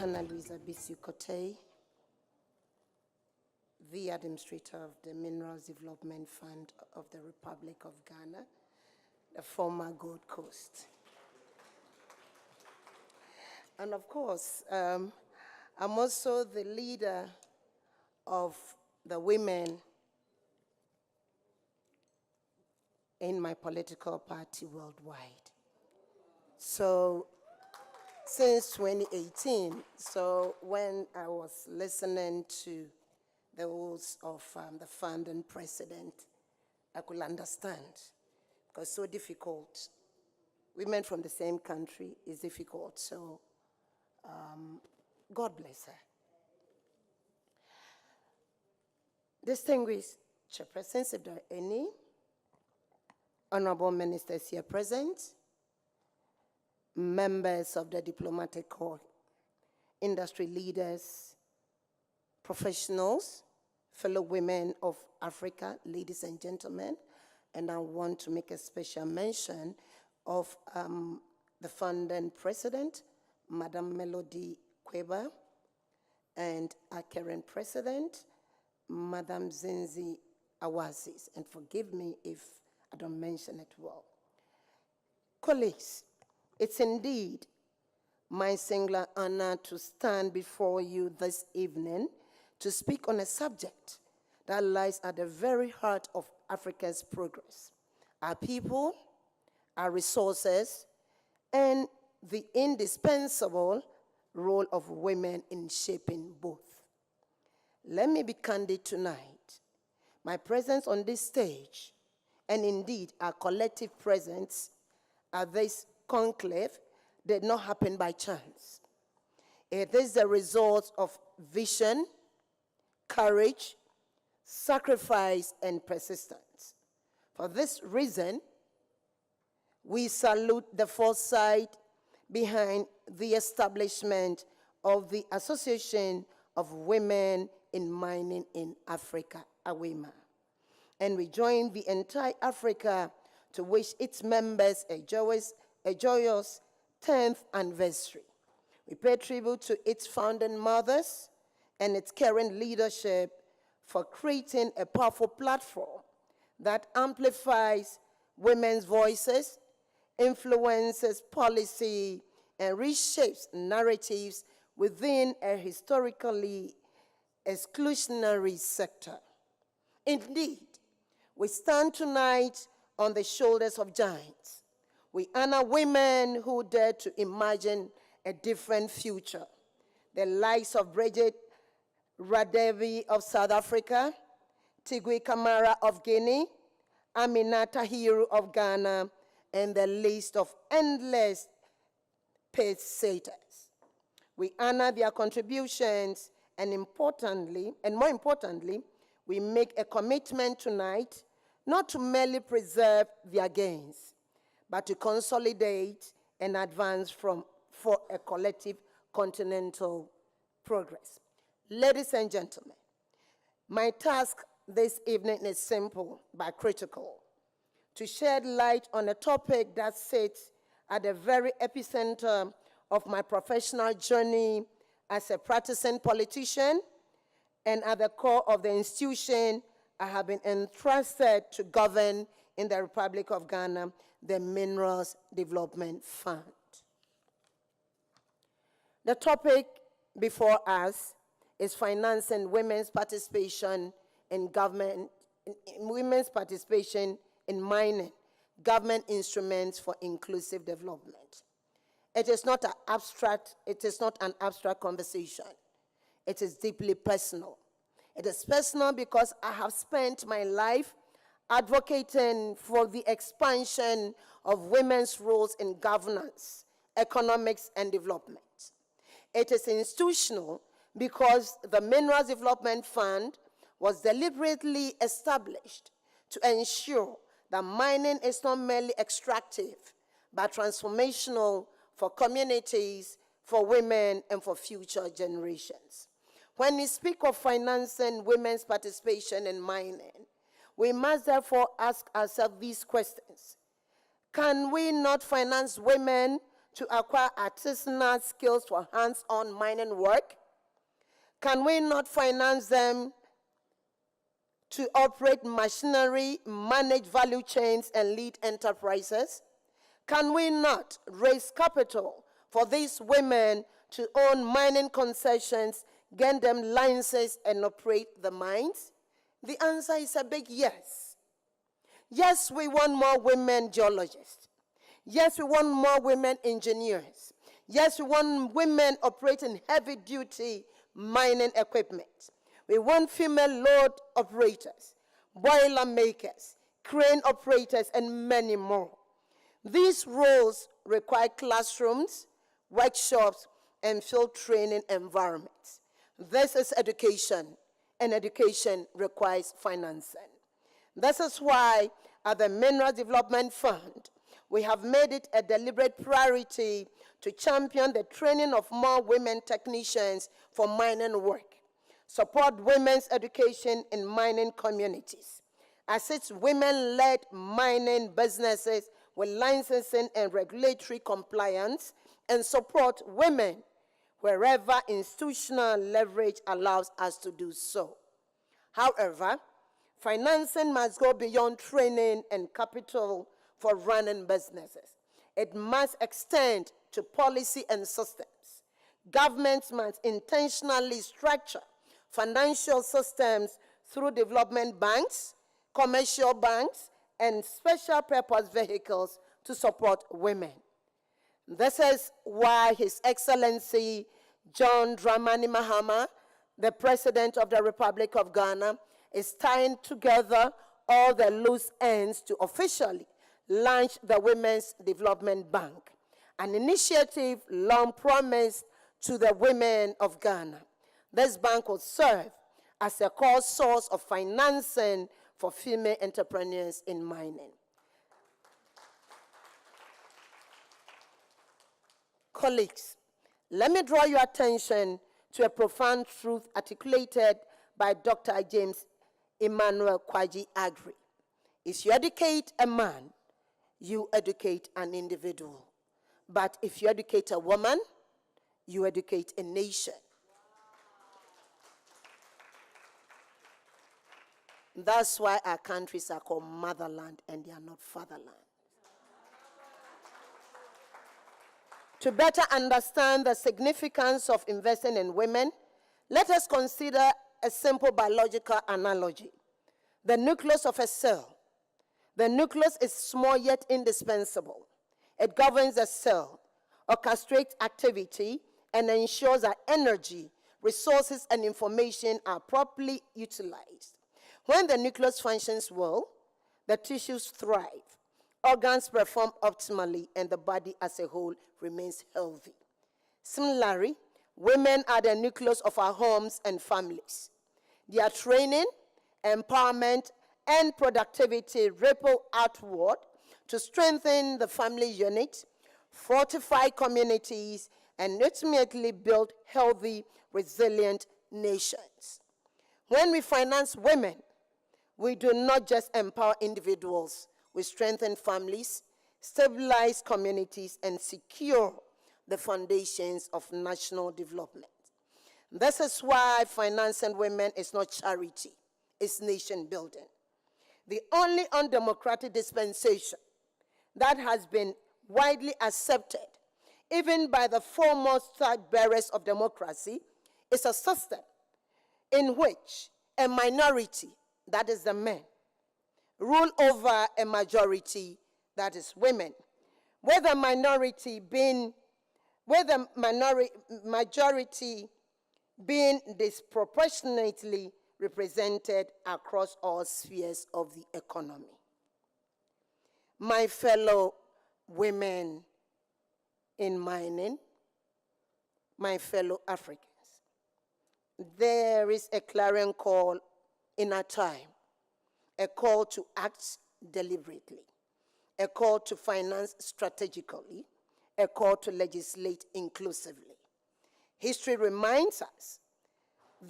Hanna Louisa Bisiw-Kotei, the Administrator of the Minerals Development Fund of the Republic of Ghana, the former Gold Coast. And of course, I'm also the leader of the women in my political party worldwide. So since 2018, so when I was listening to the words of the founding president, I could understand, because it's so difficult. Women from the same country is difficult, so God bless her. Distinguished chairpersons, if there are any, honorable ministers here present, members of the diplomatic corps, industry leaders, professionals, fellow women of Africa, ladies and gentlemen, and I want to make a special mention of the founding president, Madam Melody Kweba, and our current president, Madam Zinzi Awazis, and forgive me if I don't mention it well. Colleagues, it's indeed my singular honor to stand before you this evening to speak on a subject that lies at the very heart of Africa's progress: our people, our resources, and the indispensable role of women in shaping both. Let me be candid tonight. My presence on this stage, and indeed our collective presence at this conclave, did not happen by chance. It is the result of vision, courage, sacrifice, and persistence. For this reason, we salute the foresight behind the establishment of the Association of Women in Mining in Africa, AWIMA. And we join the entire Africa to wish its members a joyous 10th anniversary. We pay tribute to its founding mothers and its current leadership for creating a powerful platform that amplifies women's voices, influences policy, and reshapes narratives within a historically exclusionary sector. Indeed, we stand tonight on the shoulders of giants. We honor women who dare to imagine a different future. The likes of Bridget Radevi of South Africa, Tigui Kamara of Guinea, Aminata Hiru of Ghana, and the list of endless pace-setters. We honor their contributions, and more importantly, we make a commitment tonight not to merely preserve their gains, but to consolidate and advance for a collective continental progress. Ladies and gentlemen, my task this evening is simple but critical: to shed light on a topic that sits at the very epicenter of my professional journey as a practicing politician and at the core of the institution I have been entrusted to govern in the Republic of Ghana, the Minerals Development Fund. The topic before us is financing women's participation in government, women's participation in mining, government instruments for inclusive development. It is not an abstract conversation. It is deeply personal. It is personal because I have spent my life advocating for the expansion of women's roles in governance, economics, and development. It is institutional because the Minerals Development Fund was deliberately established to ensure that mining is not merely extractive, but transformational for communities, for women, and for future generations. When we speak of financing women's participation in mining, we must therefore ask ourselves these questions. Can we not finance women to acquire artisanal skills for hands-on mining work? Can we not finance them to operate machinery, manage value chains, and lead enterprises? Can we not raise capital for these women to own mining concessions, gain them licenses, and operate the mines? The answer is a big yes. Yes, we want more women geologists. Yes, we want more women engineers. Yes, we want women operating heavy-duty mining equipment. We want female load operators, boiler makers, crane operators, and many more. These roles require classrooms, workshops, and field training environments. This is education, and education requires financing. This is why at the Mineral Development Fund, we have made it a deliberate priority to champion the training of more women technicians for mining work, support women's education in mining communities, assist women-led mining businesses with licensing and regulatory compliance, and support women wherever institutional leverage allows us to do so. However, financing must go beyond training and capital for running businesses. It must extend to policy and systems. Governments must intentionally structure financial systems through development banks, commercial banks, and special purpose vehicles to support women. This is why His Excellency John Dramani Mahama, the President of the Republic of Ghana, is tying together all the loose ends to officially launch the Women's Development Bank, an initiative long promised to the women of Ghana. This bank will serve as a core source of financing for female entrepreneurs in mining. Colleagues, let me draw your attention to a profound truth articulated by Dr. James Emmanuel Kwaji Agri. If you educate a man, you educate an individual. But if you educate a woman, you educate a nation. That's why our countries are called motherland and they are not fatherland. To better understand the significance of investing in women, let us consider a simple biological analogy. The nucleus of a cell. The nucleus is small yet indispensable. It governs the cell, orchestrates activity, and ensures that energy, resources, and information are properly utilized. When the nucleus functions well, the tissues thrive, organs perform optimally, and the body as a whole remains healthy. Similarly, women are the nucleus of our homes and families. Their training, empowerment, and productivity ripple outward to strengthen the family unit, fortify communities, and ultimately build healthy, resilient nations. When we finance women, we do not just empower individuals, we strengthen families, stabilize communities, and secure the foundations of national development. This is why financing women is not charity, it's nation building. The only undemocratic dispensation that has been widely accepted, even by the foremost flag bearers of democracy, is a system in which a minority, that is the men, rule over a majority, that is women, with the majority being disproportionately represented across all spheres of the economy. My fellow women in mining, my fellow Africans, there is a clarion call in our time, a call to act deliberately, a call to finance strategically, a call to legislate inclusively. History reminds us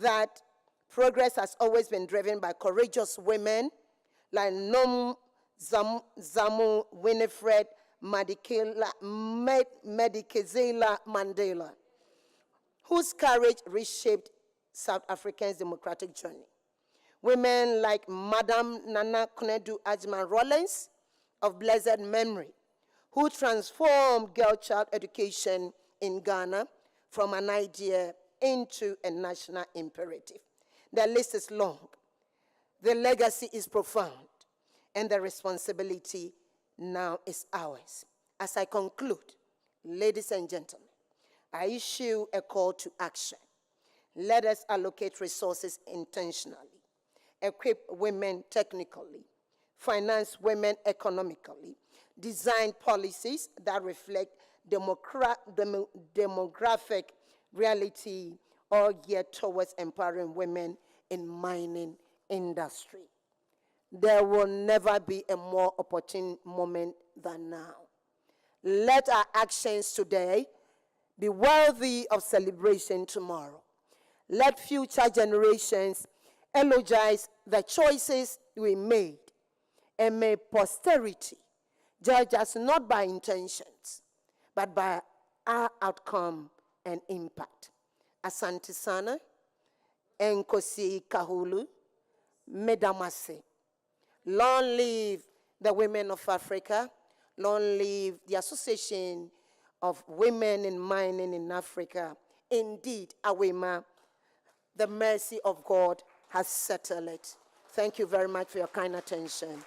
that progress has always been driven by courageous women like Nom Zamu Winifred Madikizela Mandela, whose courage reshaped South Africa's democratic journey. Women like Madam Nana Konadu Adjman-Rawlings of blessed memory, who transformed girl-child education in Ghana from an idea into a national imperative. The list is long. The legacy is profound, and the responsibility now is ours. As I conclude, ladies and gentlemen, I issue a call to action. Let us allocate resources intentionally, equip women technically, finance women economically, design policies that reflect demographic reality, all geared towards empowering women in mining industry. There will never be a more opportune moment than now. Let our actions today be worthy of celebration tomorrow. Let future generations eulogize the choices we made, and may posterity judge us not by intentions, but by our outcome and impact. Asante sana, Nkosi Kahulu, Medamase. Long live the women of Africa. Long live the Association of Women in Mining in Africa. Indeed, AWIMA, the mercy of God has settled it. Thank you very much for your kind attention.